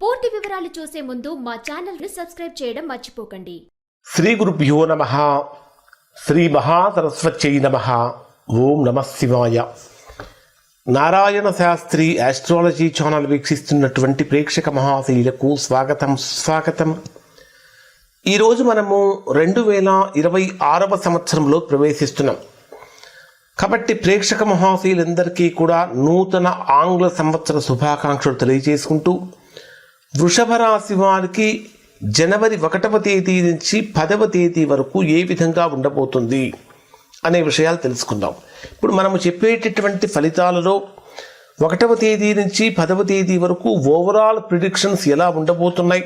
పూర్తి వివరాలు చూసే ముందు మా ఛానల్ ని సబ్స్క్రైబ్ చేయడం మర్చిపోకండి. శ్రీ గురుభ్యో నమః. శ్రీ మహాసరస్వత్యై నమః. ఓం నమః శివాయ. నారాయణ శాస్త్రి ఆస్ట్రాలజీ ఛానల్ వీక్షిస్తున్నటువంటి ప్రేక్షక మహాశీలకు స్వాగతం సుస్వాగతం. ఈరోజు మనము 2026వ సంవత్సరంలో ప్రవేశిస్తున్నాం కాబట్టి ప్రేక్షక మహాశీలందరికీ కూడా నూతన ఆంగ్ల సంవత్సర శుభాకాంక్షలు తెలియజేసుకుంటూ వృషభ రాశి వారికి జనవరి 1వ తేదీ నుంచి 10వ తేదీ వరకు ఏ విధంగా ఉండబోతుంది అనే విషయాలు తెలుసుకుందాం. ఇప్పుడు మనము చెప్పేటటువంటి ఫలితాలలో 1వ తేదీ నుంచి 10వ తేదీ వరకు ఓవరాల్ ప్రిడిక్షన్స్ ఎలా ఉండబోతున్నాయి,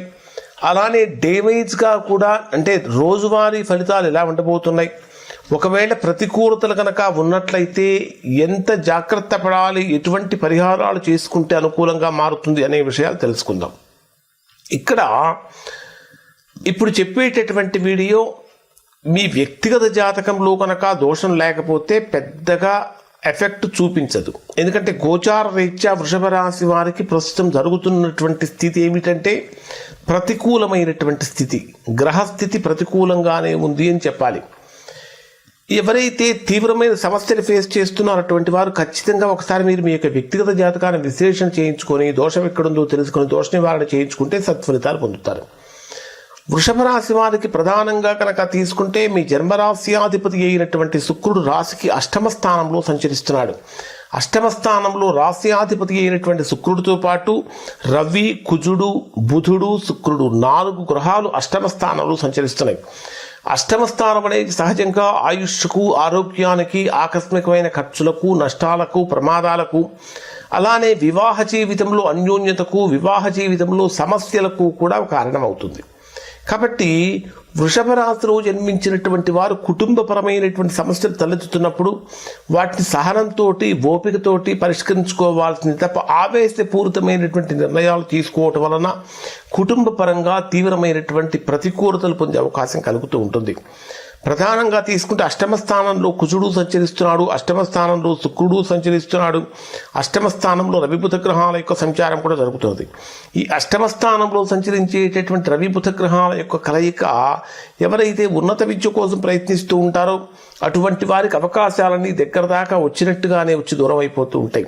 అలానే డేమేజ్గా కూడా అంటే రోజువారీ ఫలితాలు ఎలా ఉండబోతున్నాయి, ఒకవేళ ప్రతికూలతలు కనుక ఉన్నట్లయితే ఎంత జాగ్రత్త పడాలి, ఎటువంటి పరిహారాలు చేసుకుంటే అనుకూలంగా మారుతుంది అనే విషయాలు తెలుసుకుందాం. ఇక్కడ ఇప్పుడు చెప్పేటటువంటి వీడియో మీ వ్యక్తిగత జాతకంలో కనుక దోషం లేకపోతే పెద్దగా ఎఫెక్ట్ చూపించదు. ఎందుకంటే గోచార రీత్యా వృషభ రాశి వారికి ప్రస్తుతం జరుగుతున్నటువంటి స్థితి ఏమిటంటే ప్రతికూలమైనటువంటి స్థితి, గ్రహస్థితి ప్రతికూలంగానే ఉంది అని చెప్పాలి. ఎవరైతే తీవ్రమైన సమస్యలు ఫేస్ చేస్తున్నారో అటువంటి వారు ఖచ్చితంగా ఒకసారి మీరు మీ యొక్క వ్యక్తిగత జాతకాన్ని విశ్లేషణ చేయించుకొని దోషం ఎక్కడుందో తెలుసుకొని దోష నివారణ చేయించుకుంటే సత్ఫలితాలు పొందుతారు. వృషభ రాశి వారికి ప్రధానంగా కనుక తీసుకుంటే మీ జన్మరాశ్యాధిపతి అయినటువంటి శుక్రుడు రాశికి 8వ స్థానంలో సంచరిస్తున్నాడు. 8వ స్థానంలో రాశ్యాధిపతి అయినటువంటి శుక్రుడితో పాటు రవి, కుజుడు, బుధుడు, శుక్రుడు 4 గ్రహాలు 8వ స్థానంలో సంచరిస్తున్నాయి. 8వ స్థానం అనేది సహజంగా ఆయుష్కు, ఆరోగ్యానికి, ఆకస్మికమైన ఖర్చులకు, నష్టాలకు, ప్రమాదాలకు, అలానే వివాహ జీవితంలో అన్యోన్యతకు, వివాహ జీవితంలో సమస్యలకు కూడా కారణమవుతుంది. కాబట్టి వృషభ రాశిలో జన్మించినటువంటి వారు కుటుంబపరమైనటువంటి సమస్యలు తలెత్తుతున్నప్పుడు వాటిని సహనంతో, ఓపికతోటి పరిష్కరించుకోవాల్సింది తప్ప ఆవేశపూరితమైనటువంటి నిర్ణయాలు తీసుకోవటం వలన కుటుంబ పరంగా తీవ్రమైనటువంటి ప్రతికూలతలు పొందే అవకాశం కలుగుతూ ఉంటుంది. ప్రధానంగా తీసుకుంటే 8వ స్థానంలో కుజుడు సంచరిస్తున్నాడు, 8వ స్థానంలో శుక్రుడు సంచరిస్తున్నాడు, 8వ స్థానంలో రవి బుధ గ్రహాల యొక్క సంచారం కూడా జరుగుతుంది. ఈ 8వ స్థానంలో సంచరించేటటువంటి రవి బుధ గ్రహాల యొక్క కలయిక ఎవరైతే ఉన్నత విద్య కోసం ప్రయత్నిస్తూ ఉంటారో అటువంటి వారికి అవకాశాలన్నీ దగ్గర దాకా వచ్చినట్టుగానే వచ్చి దూరం అయిపోతూ ఉంటాయి.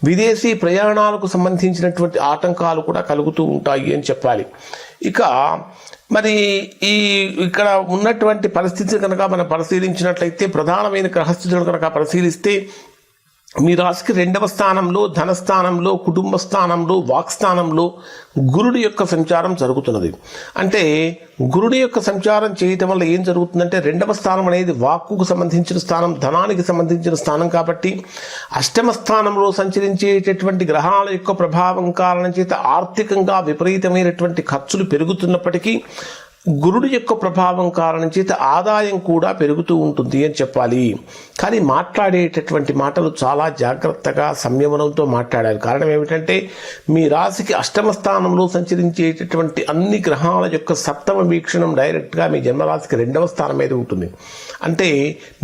విదేశీ ప్రయాణాలకు సంబంధించినటువంటి ఆటంకాలు కూడా కలుగుతూ ఉంటాయి అని చెప్పాలి. ఇక మరి ఇక్కడ ఉన్నటువంటి పరిస్థితిని కనుక మనం పరిశీలించినట్లయితే ప్రధానమైన గ్రహస్థితులను కనుక పరిశీలిస్తే మీ రాశికి 2వ స్థానంలో, ధనస్థానంలో, కుటుంబ స్థానంలో, వాక్స్థానంలో గురుడి యొక్క సంచారం జరుగుతున్నది. అంటే గురుడి యొక్క సంచారం చేయటం వల్ల ఏం జరుగుతుందంటే 2వ స్థానం అనేది వాక్కుకు సంబంధించిన స్థానం, ధనానికి సంబంధించిన స్థానం కాబట్టి 8వ స్థానంలో సంచరించేటటువంటి గ్రహాల యొక్క ప్రభావం కారణం చేత ఆర్థికంగా విపరీతమైనటువంటి ఖర్చులు పెరుగుతున్నప్పటికీ గురుడి యొక్క ప్రభావం కారణం చేత ఆదాయం కూడా పెరుగుతూ ఉంటుంది అని చెప్పాలి. కానీ మాట్లాడేటటువంటి మాటలు చాలా జాగ్రత్తగా సంయమనంతో మాట్లాడాలి. కారణం ఏమిటంటే మీ రాశికి 8వ స్థానంలో సంచరించేటటువంటి అన్ని గ్రహాల యొక్క 7వ వీక్షణం డైరెక్ట్గా మీ జన్మరాశికి 2వ స్థానం మీద ఉంటుంది. అంటే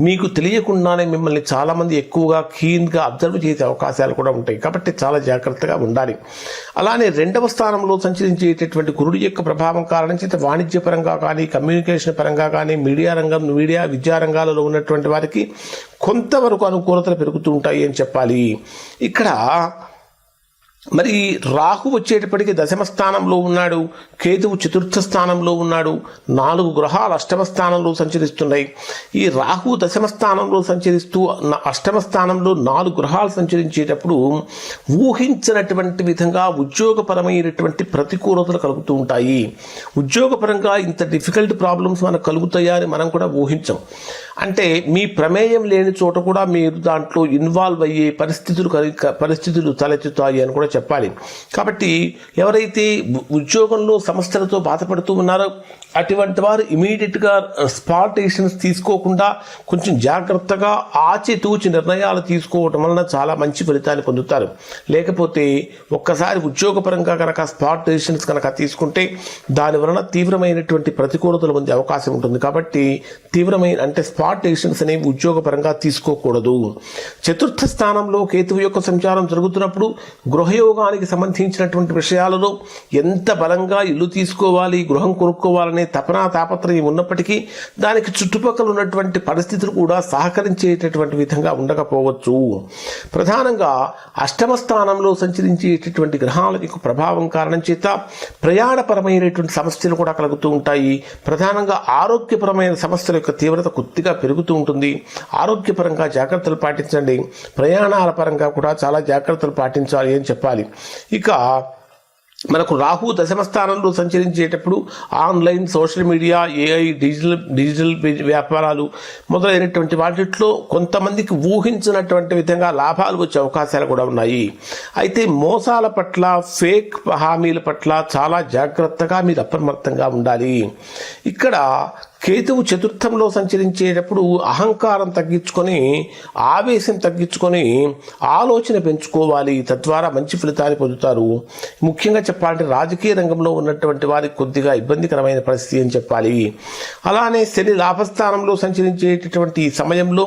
మీకు తెలియకుండానే మిమ్మల్ని చాలామంది ఎక్కువగా కీన్గా అబ్జర్వ్ చేసే అవకాశాలు కూడా ఉంటాయి. కాబట్టి చాలా జాగ్రత్తగా ఉండాలి. అలానే 2వ స్థానంలో సంచరించేటటువంటి గురుడి యొక్క ప్రభావం కారణం చేత వాణిజ్య పరంగా కానీ, కమ్యూనికేషన్ పరంగా కానీ, మీడియా విద్యా రంగాలలో ఉన్నటువంటి వారికి కొంతవరకు అనుకూలతలు పెరుగుతూ ఉంటాయి అని చెప్పాలి. ఇక్కడ మరి రాహు వచ్చేటప్పటికి 10వ స్థానంలో ఉన్నాడు, కేతువు 4వ స్థానంలో ఉన్నాడు, 4 గ్రహాలు 8వ స్థానంలో సంచరిస్తున్నాయి. ఈ రాహు 10వ స్థానంలో సంచరిస్తూ 8వ స్థానంలో 4 గ్రహాలు సంచరించేటప్పుడు ఊహించినటువంటి విధంగా ఉద్యోగపరమైనటువంటి ప్రతికూలతలు కలుగుతూ ఉంటాయి. ఉద్యోగపరంగా ఇంత డిఫికల్ట్ ప్రాబ్లమ్స్ మనకు కలుగుతాయా అని మనం కూడా ఊహించం. అంటే మీ ప్రమేయం లేని చోట కూడా మీరు దాంట్లో ఇన్వాల్వ్ అయ్యే పరిస్థితులు తలెత్తుతాయి అని కూడా చెప్పాలి. కాబట్టి ఎవరైతే ఉద్యోగంలో సమస్యలతో బాధపడుతూ ఉన్నారో అటువంటి వారు ఇమీడియట్గా స్పాట్ యాక్షన్స్ తీసుకోకుండా కొంచెం జాగ్రత్తగా ఆచితూచి నిర్ణయాలు తీసుకోవటం వలన చాలా మంచి ఫలితాలు పొందుతారు. లేకపోతే ఒక్కసారి ఉద్యోగపరంగా కనుక స్పాట్ యాక్షన్స్ కనుక తీసుకుంటే దాని వలన తీవ్రమైనటువంటి ప్రతికూలతలు పొందే అవకాశం ఉంటుంది. కాబట్టి తీవ్రమైన అంటే స్పాట్ డెసిషన్స్ అనేవి ఉద్యోగపరంగా తీసుకోకూడదు. చతుర్థ స్థానంలో కేతువు యొక్క సంచారం జరుగుతున్నప్పుడు గృహయోగానికి సంబంధించినటువంటి విషయాలలో ఎంత బలంగా ఇల్లు తీసుకోవాలి, గృహం కొనుక్కోవాలనే తాపత్రయం ఉన్నప్పటికీ దానికి చుట్టుపక్కల ఉన్నటువంటి పరిస్థితులు కూడా సహకరించేటటువంటి విధంగా ఉండకపోవచ్చు. ప్రధానంగా అష్టమ స్థానంలో సంచరించేటటువంటి గ్రహాల యొక్క ప్రభావం కారణం చేత ప్రయాణపరమైనటువంటి సమస్యలు కూడా కలుగుతూ ఉంటాయి. ప్రధానంగా ఆరోగ్యపరమైన సమస్యల యొక్క తీవ్రత కొద్దిగా పెరుగుతూ ఉంటుంది. ఆరోగ్యపరంగా జాగ్రత్తలు పాటించండి. ప్రయాణాల పరంగా కూడా చాలా జాగ్రత్తలు పాటించాలి అని చెప్పాలి. ఇక మనకు రాహు దశమ స్థానంలో సంచరించేటప్పుడు online, social media, AI, digital వ్యాపారాలు మొదలైనటువంటి వాటిలో కొంతమందికి ఊహించినటువంటి విధంగా లాభాలు వచ్చే అవకాశాలు కూడా ఉన్నాయి. అయితే మోసాల పట్ల, ఫేక్ హామీల పట్ల చాలా జాగ్రత్తగా మీరు అప్రమత్తంగా ఉండాలి. ఇక్కడ కేతువు చతుర్థంలో సంచరించేటప్పుడు అహంకారం తగ్గించుకొని, ఆవేశం తగ్గించుకొని ఆలోచన పెంచుకోవాలి. తద్వారా మంచి ఫలితాన్ని పొందుతారు. ముఖ్యంగా చెప్పాలంటే రాజకీయ రంగంలో ఉన్నటువంటి వారికి కొద్దిగా ఇబ్బందికరమైన పరిస్థితి అని చెప్పాలి. అలానే శని లాభస్థానంలో సంచరించేటటువంటి సమయంలో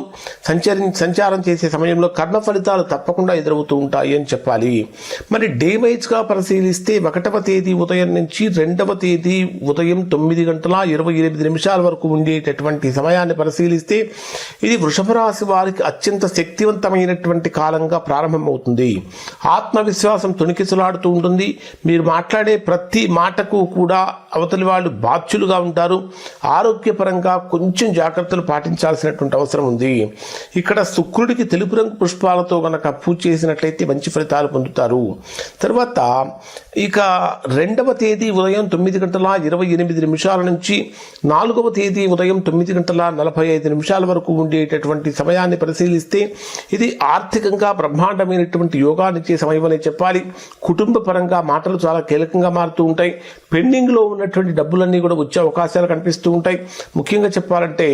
సంచారం చేసే సమయంలో కర్మ ఫలితాలు తప్పకుండా ఎదురవుతూ ఉంటాయి అని చెప్పాలి. మరి డే వైజ్గా పరిశీలిస్తే 1వ తేదీ ఉదయం నుంచి 2వ తేదీ ఉదయం 9:28 వరకు ఉండేటటువంటి సమయాన్ని పరిశీలిస్తే ఇది వృషభ రాశి వారికి అత్యంత శక్తివంతమైనటువంటి కాలంగా ప్రారంభమవుతుంది. ఆత్మవిశ్వాసం తొణికిసలాడుతూ ఉంటుంది. మీరు మాట్లాడే ప్రతి మాటకు కూడా అవతలి వాళ్ళు బాధ్యులుగా ఉంటారు. ఆరోగ్యపరంగా కొంచెం జాగ్రత్తలు పాటించాల్సినటువంటి అవసరం ఉంది. ఇక్కడ శుక్రుడికి తెలుపు రంగు పుష్పాలతో గనక పూజ చేసినట్లయితే మంచి ఫలితాలు పొందుతారు. తర్వాత ఇక 2వ తేదీ ఉదయం 9:28 నుంచి 4వ తేదీ ఉదయం 9:45 వరకు ఉండేటటువంటి సమయాన్ని పరిశీలిస్తే ఇది ఆర్థికంగా బ్రహ్మాండమైనటువంటి యోగాన్నిచ్చే సమయం అనే చెప్పాలి. కుటుంబ పరంగా మాటలు చాలా కీలకంగా మారుతూ ఉంటాయి. పెండింగ్లో ఉన్నటువంటి డబ్బులన్నీ కూడా వచ్చే అవకాశాలు కనిపిస్తూ ఉంటాయి. ముఖ్యంగా చెప్పాలంటే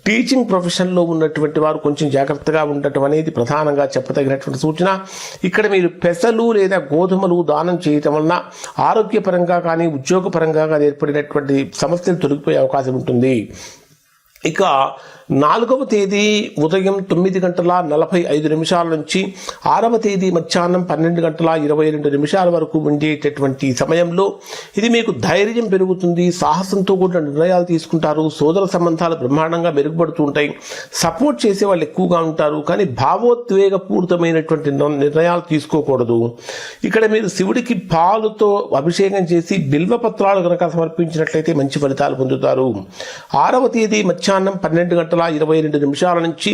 టీచింగ్ ప్రొఫెషన్లో ఉన్నటువంటి వారు కొంచెం జాగ్రత్తగా ఉండటం అనేది ప్రధానంగా చెప్పదగినటువంటి సూచన. ఇక్కడ మీరు పెసలు లేదా గోధుమలు దానం చేయటం వలన ఆరోగ్యపరంగా కానీ ఉద్యోగపరంగా కానీ ఏర్పడినటువంటి సమస్యలు తొలగిపోయే అవకాశం ఉంటుంది. ఇక 4వ తేదీ ఉదయం 9:45 నుంచి 6వ తేదీ మధ్యాహ్నం 12:22 వరకు ఉండేటటువంటి సమయంలో ఇది మీకు ధైర్యం పెరుగుతుంది. సాహసంతో కూడిన నిర్ణయాలు తీసుకుంటారు. సోదర సంబంధాలు బ్రహ్మాండంగా మెరుగుపడుతూ ఉంటాయి. సపోర్ట్ చేసే వాళ్ళు ఎక్కువగా ఉంటారు. కానీ భావోద్వేగపూరితమైనటువంటి నిర్ణయాలు తీసుకోకూడదు. ఇక్కడ మీరు శివుడికి పాలుతో అభిషేకం చేసి బిల్వపత్రాలు కనుక సమర్పించినట్లయితే మంచి ఫలితాలు పొందుతారు. 6వ తేదీ మధ్యాహ్నం 12:22 నుంచి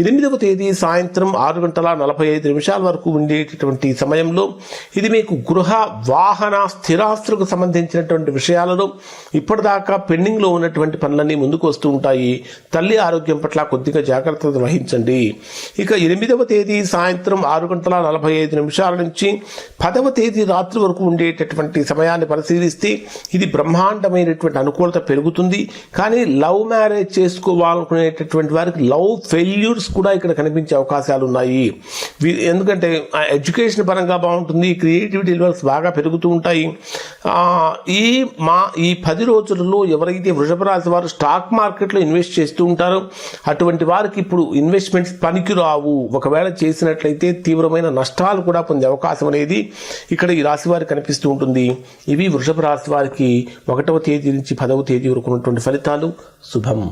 8వ తేదీ సాయంత్రం 6:45 వరకు ఉండేటటువంటి సమయంలో ఇది మీకు గృహ, వాహన, స్థిరాస్తులకు సంబంధించినటువంటి విషయాలలో ఇప్పటిదాకా పెండింగ్లో ఉన్నటువంటి పనులన్నీ ముందుకు వస్తూ ఉంటాయి. తల్లి ఆరోగ్యం పట్ల కొద్దిగా జాగ్రత్తలు వహించండి. ఇక 8వ తేదీ సాయంత్రం 6:45 నుంచి 10వ తేదీ రాత్రి వరకు ఉండేటటువంటి సమయాన్ని పరిశీలిస్తే ఇది బ్రహ్మాండమైనటువంటి అనుకూలత పెరుగుతుంది. కానీ లవ్ మ్యారేజ్ చేసుకోవాలనుకునేటటువంటి వారికి లవ్ ఫెయిల్యూర్స్ కూడా ఇక్కడ కనిపించే అవకాశాలు ఉన్నాయి. ఎందుకంటే ఎడ్యుకేషన్ పరంగా బాగుంటుంది. క్రియేటివిటీ లెవెల్స్ బాగా పెరుగుతూ ఉంటాయి. ఈ 10 రోజులలో ఎవరైతే వృషభ రాశి వారు స్టాక్ మార్కెట్లో ఇన్వెస్ట్ చేస్తూ ఉంటారో అటువంటి వారికి ఇప్పుడు ఇన్వెస్ట్మెంట్స్ పనికి రావు. ఒకవేళ చేసినట్లయితే తీవ్రమైన నష్టాలు కూడా పొందే అవకాశం అనేది ఇక్కడ ఈ రాశి వారికి కనిపిస్తూ ఉంటుంది. ఇవి వృషభ రాశి వారికి 1వ తేదీ నుంచి 10వ తేదీ వరకు ఉన్నటువంటి ఫలితాలు. శుభం.